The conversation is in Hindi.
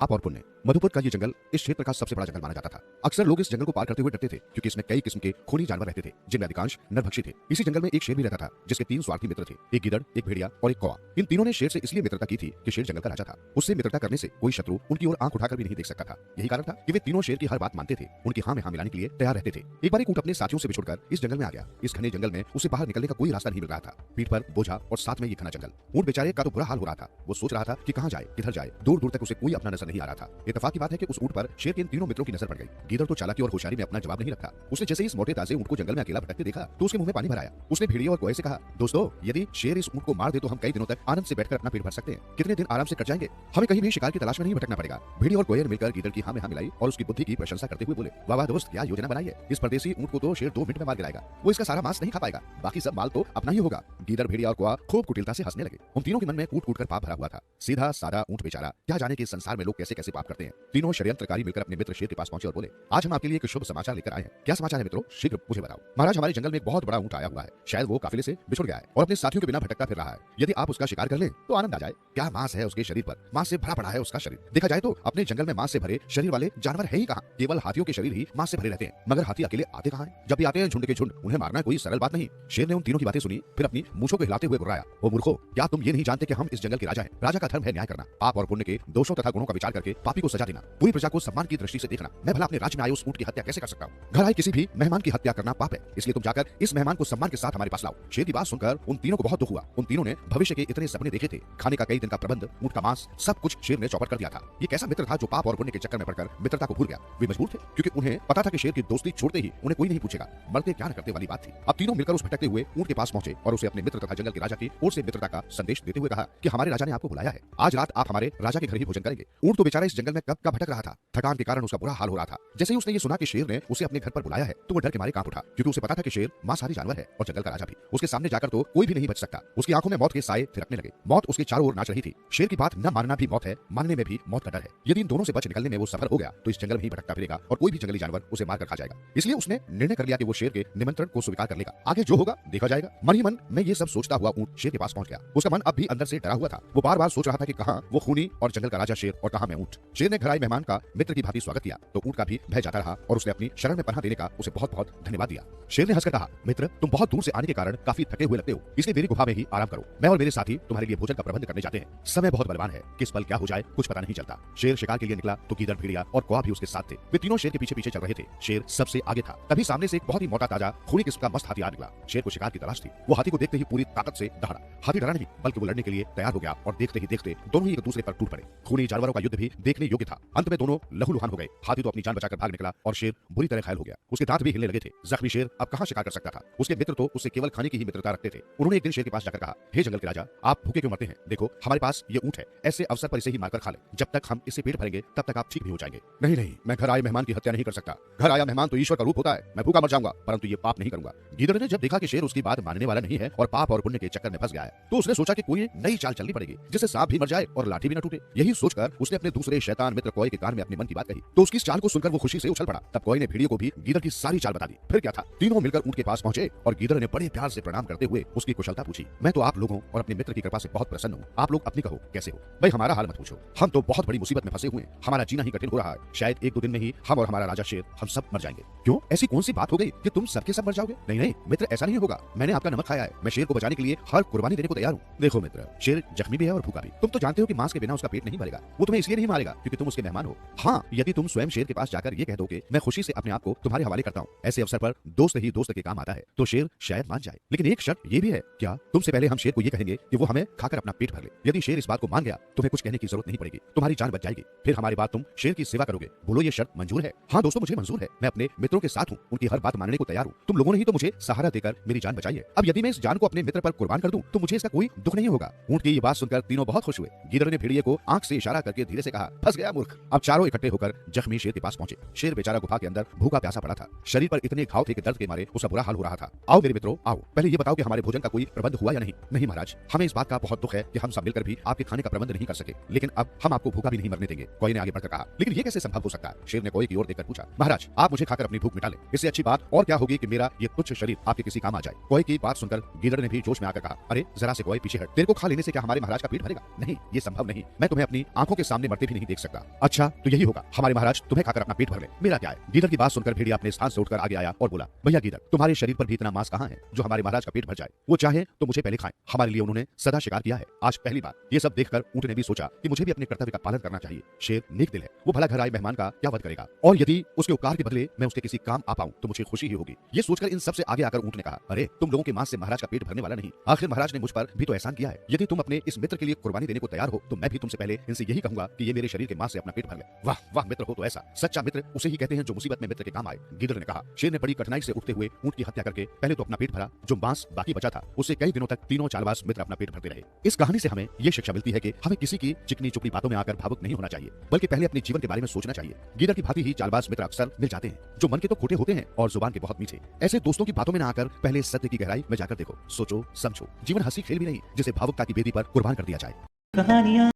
आप और पुण्य। मधुपुर का ये जंगल इस क्षेत्र का सबसे बड़ा जंगल माना जाता था। अक्सर लोग इस जंगल को पार करते हुए डरते थे क्योंकि इसमें कई किस्म के खूनी जानवर रहते थे जिनमें अधिकांश नरभक्षी थे। इसी जंगल में एक शेर भी रहता था जिसके 3 स्वार्थी मित्र थे, एक गिदड़, एक भेड़िया और एक कौवा। इन तीनों ने शेर से इसलिए मित्रता की थी कि शेर जंगल का राजा था। उससे मित्रता करने से कोई शत्रु उनकी ओर आंख उठाकर भी नहीं देख सकता था। यही कारण था कि वे तीनों शेर की हर बात मानते थे, उनकी हाँ में हाँ मिलाने के लिए तैयार रहते थे। एक बार एक ऊंट अपने साथियों से बिछुड़कर इस जंगल में आ गया। इस घने जंगल में उसे बाहर निकलने का कोई रास्ता नहीं मिल रहा था। पीठ पर बोझा और साथ में ये घना जंगल। ऊंट बेचारे का तो बुरा हाल हो रहा था। वो सोच रहा था कि कहां जाए, किधर जाए। दूर दूर तक उसे कोई अपना नजर नहीं आ रहा था। इत्तेफाक की बात है कि उस ऊंट पर शेर के इन तीनों मित्रों की नजर पड़ गई। गिदड़ तो चालाकी और होशियारी में अपना जवाब नहीं रखा। उसने जैसे इस मोटे ताजे ऊंट को जंगल में अकेला भटकते देखा तो उसके मुंह में पानी भर आया। उसने भेड़िया और कौवे से कहा, दोस्तों, यदि शेर इस ऊंट को मार दे तो हम कई दिनों तक आनंद से बैठकर अपना पेट भर सकते हैं। कितने दिन आराम से कट जाएंगे। हमें कहीं भी शिकार की तलाश में नहीं भटकना पड़ेगा। भेड़िया और कौवे ने मिलकर गिदड़ की हाँ में हाँ मिलाई और उसकी बुद्धि की प्रशंसा करते हुए बोले, वाह वाह दोस्त, क्या योजना बनाई है। इस परदेसी ऊंट को तो शेर 2 मिनट में मार गिराएगा। वो इसका सारा मांस नहीं खा पाएगा, बाकी सब माल तो अपना ही होगा। गिदड़, भेड़िया और कौवा खूब कुटिलता से हंसने लगे। उन तीनों के मन में कूट कूट कर पाप भरा हुआ था। सीधा साधा ऊंट बेचारा, क्या जाने कि संसार में लोग कैसे कैसे पाप करते हैं। तीनों षड्यंत्रकारी मिलकर अपने मित्र शेर के पास पहुंचे और बोले, आज हम आपके लिए एक शुभ समाचार लेकर आए हैं। क्या समाचार है मित्रों, शीघ्र मुझे बताओ। महाराज, हमारे जंगल में एक बहुत बड़ा ऊंट आया हुआ है। शायद वो काफिले से बिछुड़ गया है और अपने साथियों के बिना भटकता फिर रहा है। यदि आप उसका शिकार कर लें तो आनंद आ जाए। क्या मांस है उसके शरीर पर, मांस से भरा पड़ा है उसका शरीर। देखा जाए तो अपने जंगल में मांस से भरे शरीर वाले जानवर है ही कहां। केवल हाथियों के शरीर ही मांस से भरे रहते हैं। मगर हाथी अकेले आते कहां हैं। जब भी आते हैं झुंड के झुंड। उन्हें मारना कोई सरल बात नहीं। शेर ने उन तीनों की बातें सुनी, फिर अपनी मूंछों को हिलाते हुए बुर्राया, ओ मूर्खों, क्या तुम ये नहीं जानते कि हम इस जंगल के राजा हैं। राजा का धर्म है न्याय करना, पाप और पुण्य के दोषों तथा गुणों का विचार करके पापी को सजा देना, पूरी प्रजा को सम्मान की दृष्टि से देखना। मैं भला अपने राज्य में आए उस ऊंट की हत्या कैसे कर सकता हूँ। घर आए किसी भी मेहमान की हत्या करना पाप है, इसलिए तुम जाकर इस मेहमान को सम्मान के साथ हमारे पास लाओ। शेर की बात सुनकर उन तीनों को बहुत दुख हुआ। उन तीनों ने भविष्य के इतने सपने देखे थे, खाने का कई दिन का प्रबंध, ऊंट का मांस, सब कुछ शेर ने चौपट कर दिया था। ये कैसा मित्र था जो पाप और पुण्य के चक्कर में पड़कर मित्रता को भूल गया। वे मजबूर थे क्योंकि उन्हें पता था कि शेर की दोस्ती छोड़ते ही उन्हें कोई नहीं पूछेगा, मरते क्या न करते वाली बात थी। अब तीनों मिलकर उस भटकते हुए ऊंट के पास पहुंचे और उसे अपने मित्र तथा जंगल के राजा की ओर से मित्रता का संदेश देते हुए कहा कि हमारे राजा ने आपको बुलाया है। आज रात आप हमारे राजा के घर ही भोजन करेंगे। ऊंट तो बेचारा इस जंगल में कब का भटक रहा था। थकान के कारण उसका बुरा हाल हो रहा था। जैसे ही उसने ये सुना कि शेर ने उसे अपने घर पर बुलाया है तो वो डर के मारे कांप उठा, क्योंकि उसे पता था कि शेर मांसाहारी जानवर है और जंगल का राजा भी। उसके सामने जाकर तो कोई भी नहीं बच सकता। उसकी आंखों में मौत के साए थिरकने लगे। मौत उसके चारों ओर नाच रही थी। शेर की बात न मानना भी मौत है, मानने में भी मौत का डर है। यदि इन दोनों से बच निकलने में वो सफल हो गया तो इस जंगल में ही भटकता फिरेगा और कोई भी जंगली जानवर उसे मारकर खा जाएगा। इसलिए उसने निर्णय कर लिया कि वो शेर के निमंत्रण को स्वीकार कर लेगा। आगे जो होगा देखा जाएगा। मन ही मन में ये सब सोचता हुआ ऊंट शेर के पास पहुंच गया। उसका मन अब भी अंदर से डरा हुआ था। वो बार बार सोच रहा था कि कहां वो खूनी और जंगल का राजा शेर और कहां मैं ऊंट। शेर ने घर आए मेहमान का मित्र की भांति स्वागत किया तो ऊंट का भी भय जाता रहा और उसने अपनी शरण में पनाह देने का उसे बहुत बहुत धन्यवाद दिया। शेर ने हंसकर कहा, मित्र, तुम बहुत दूर से आने के कारण काफी थके हुए लगते हो, इसलिए मेरी गुफा में ही आराम करो। मैं और मेरे साथी तुम्हारे लिए भोजन का प्रबंध करने जाते हैं। समय बहुत बलवान है, किस पल क्या हो जाए कुछ पता नहीं चलता। शेर शिकार के लिए निकला तो गिदड़, भेड़िया और कौवा भी उसके साथ थे। वे तीनों शेर के पीछे पीछे चल रहे थे। शेर सबसे आगे था। तभी सामने से एक बहुत ही मोटा ताजा खूनी किस्म का मस्त हाथी आ निकला। शेर को शिकार की तलाश थी। वो हाथी को देखते ही पूरी ताकत से दहाड़ा। हाथी डरा नहीं बल्कि वो लड़ने के लिए तैयार हो गया और देखते ही देखते दोनों ही एक दूसरे पर टूट पड़े। खूनी जानवरों का युद्ध भी देखने योग्य था। अंत में दोनों लहूलुहान हो गए। हाथी तो अपनी जान बचाकर भाग निकला और शेर बुरी तरह घायल हो गया। उसके दांत भी हिलने लगे थे। जख्मी शेर अब कहां शिकार कर सकता था। उसके मित्र तो उससे केवल खाने की ही मित्रता रखते थे। उन्होंने एक दिन शेर के पास जाकर कहा, हे जंगल के राजा, आप भूखे क्यों मरते हैं। देखो हमारे पास ये ऊंट है, ऐसे अवसर पर इसे ही मारकर खा ले। जब तक हम इसे पेट भरेंगे तब तक आप ठीक भी हो जाएंगे। नहीं नहीं, मैं घर आए मेहमान की हत्या नहीं कर सकता। घर आया मेहमान तो ईश्वर का रूप होता है। मैं भूखा मर जाऊंगा परंतु ये पाप नहीं करूंगा। गिदड़ ने जब देखा कि शेर उसकी बात मानने वाला नहीं है और पाप और पुण्य के चक्कर में फंस गया है तो उसने सोचा कि कोई नई चाल चलनी पड़ेगी जिससे सांप भी मर जाए और लाठी भी न टूटे। यही सोचकर उसने अपने दूसरे शैतान मित्र कौवे के कान में अपने मन की बात कही तो उसकी इस चाल को सुनकर वो खुशी से उछल पड़ा। तब कौवे ने भेड़िए को भी गिदड़ की सारी चाल बता दी। फिर क्या था, तीनों मिलकर ऊंट के पास पहुंचे और गिदड़ ने बड़े प्यार से प्रणाम करते हुए उसकी कुशलता पूछी। मैं तो आप लोगों और अपने मित्र की कृपा से बहुत प्रसन्न हूँ। आप लोग अपनी कहो कैसे हो। भाई हमारा हाल मत पूछो, हम तो बहुत बड़ी मुसीबत में फंसे हुए हैं। हमारा जीना ही कठिन हो रहा है। शायद 1-2 दिन में ही हम और हमारा राजा शेर हम सब मर जाएंगे। क्यों, ऐसी कौन सी बात हो गई कि तुम सबके सब मर जाओगे। नहीं नहीं मित्र, ऐसा नहीं होगा। मैंने आपका नमक खाया है। मैं शेर को बचाने के लिए हर कुर्बानी देने को तैयार हूँ। देखो मित्र, शेर जख्मी भी है और भूखा भी। तुम तो जानते हो कि मांस के बिना उसका पेट नहीं भरेगा। वो तुम्हें इसलिए नहीं मारेगा क्योंकि तुम उसके मेहमान हो। हाँ, यदि तुम स्वयं शेर के पास जाकर ये कह दो कि मैं खुशी से अपने आप को तुम्हारे हवाले करता हूँ, ऐसे अवसर पर दोस्त ही दोस्त के काम आता है, तो शेर शायद मान जाए। लेकिन एक शर्त ये भी है, क्या तुमसे पहले हम शेर को ये कहेंगे कि वो हमें खाकर अपना पेट भर ले। यदि शेर इस बात को मान गया तुम्हें कुछ कहने की जरूरत नहीं पड़ेगी, तुम्हारी जान बच जाएगी। फिर हमारे बाद तुम शेर की सेवा करोगे। बोलो ये शर्त मंजूर है। हाँ दोस्तों, मुझे मंजूर है। मैं अपने मित्रों के साथ हूँ, उनकी हर बात मानने को तैयार हूँ। तुम लोगों ने ही तो मुझे सहारा देकर मेरी जान बचाई है। अब यदि मैं इस जान को अपने मित्र पर कुर्बान कर दूं तो मुझे इसका कोई दुख नहीं होगा। ऊंट की ये बात सुनकर तीनों बहुत खुश हुए। गिदड़ ने भेड़िए को आंख से इशारा करके धीरे से कहा, फंस गया मूर्ख। अब चारों इकट्ठे होकर जख्मी शेर के पास पहुंचे। शेर बेचारा गुफा के अंदर भूखा प्यासा पड़ा था। शरीर पर इतने घाव थे कि दर्द के मारे उसका बुरा हाल हो रहा था। आओ मेरे मित्रों आओ, पहले ये बताओ कि हमारे भोजन का कोई प्रबंध हुआ या नहीं। नहीं महाराज, हमें इस बात का बहुत दुख है कि हम सब मिलकर भी आपके खाने का प्रबंध नहीं कर सके, लेकिन अब हम आपको भूखा भी नहीं मरने देंगे। कौवे ने आगे बढ़कर कहा, लेकिन ये कैसे संभव हो सकता है। शेर ने कौवे की ओर देखकर पूछा, महाराज आप मुझे खाकर अपनी भूख मिटा ले। इससे अच्छी बात और क्या होगी कि मेरा ये तुच्छ शरीर आपके किसी काम आ जाए। कौवे की बात सुनकर गिदड़ ने भी जोश में आकर कहा, अरे जरा से कौवे पीछे हट। तेरे को खा लेने से क्या हमारे महाराज का पेट भरेगा। नहीं, ये संभव नहीं। मैं तुम्हें अपनी आंखों के सामने मरते भी नहीं देख सकता। अच्छा तो यही होगा, हमारे महाराज तुम्हें खाकर अपना पेट भर ले, मेरा क्या है। गीदड़ की बात सुनकर भेड़िया अपने स्थान से उठकर आगे आया और बोला, भैया गीदड़, तुम्हारे शरीर पर भी इतना मांस कहाँ है जो हमारे महाराज का पेट भर जाए। वो चाहे तो मुझे पहले खाएं, हमारे लिए उन्होंने सदा शिकार किया है, आज पहली बार। ये सब देखकर ऊंट ने भी सोचा कि मुझे भी अपने कर्तव्य का पालन करना चाहिए। शेर नेक दिल है, वो भला घर आए मेहमान का क्या वध करेगा, और यदि उसके उपकार के बदले मैं उसके किसी काम आ पाऊं तो मुझे खुशी ही होगी। ये सोचकर इन सबसे आगे आकर ऊंट ने कहा, अरे तुम लोगों के मांस से महाराज का पेट भरने वाला नहीं, आखिर महाराज ने मुझ पर भी तो एहसान किया है। यदि तुम अपने इस मित्र के लिए कुर्बानी देने को तैयार हो तो मैं भी तुमसे पहले इनसे यही कहूंगा कि ये मेरे शरीर के मांस से अपना पेट भर ले। वाह वाह मित्र हो तो ऐसा, सच्चा मित्र उसे ही कहते हैं जो मुसीबत में मित्र के काम आए। गीदड़ ने कहा। शेर ने बड़ी कठिनाई से उठते हुए ऊंट की हत्या करके पहले तो अपना पेट भरा, जो मांस बाकी बचा था उससे कई दिनों तक तीनों चालबाज मित्र अपना पेट भरते रहे। इस कहानी से हमें ये शिक्षा मिलती है कि हमें किसी की चिकनी चुपड़ी बातों में आकर भावुक नहीं होना चाहिए, बल्कि पहले अपने जीवन के बारे में सोचना चाहिए। गीदड़ की भांति ही चालबाज मित्र अक्सर मिल जाते हैं, जो मन के तो खोटे होते हैं और जुबान के बहुत मीठे। ऐसे दोस्तों की बातों में न आकर पहले सत्य की गहराई में जाकर देखो, सोचो समझो। जीवन हंसी खेल भी नहीं जिसे भावुकता की बेदी पर कुर्बान कर दिया जाए।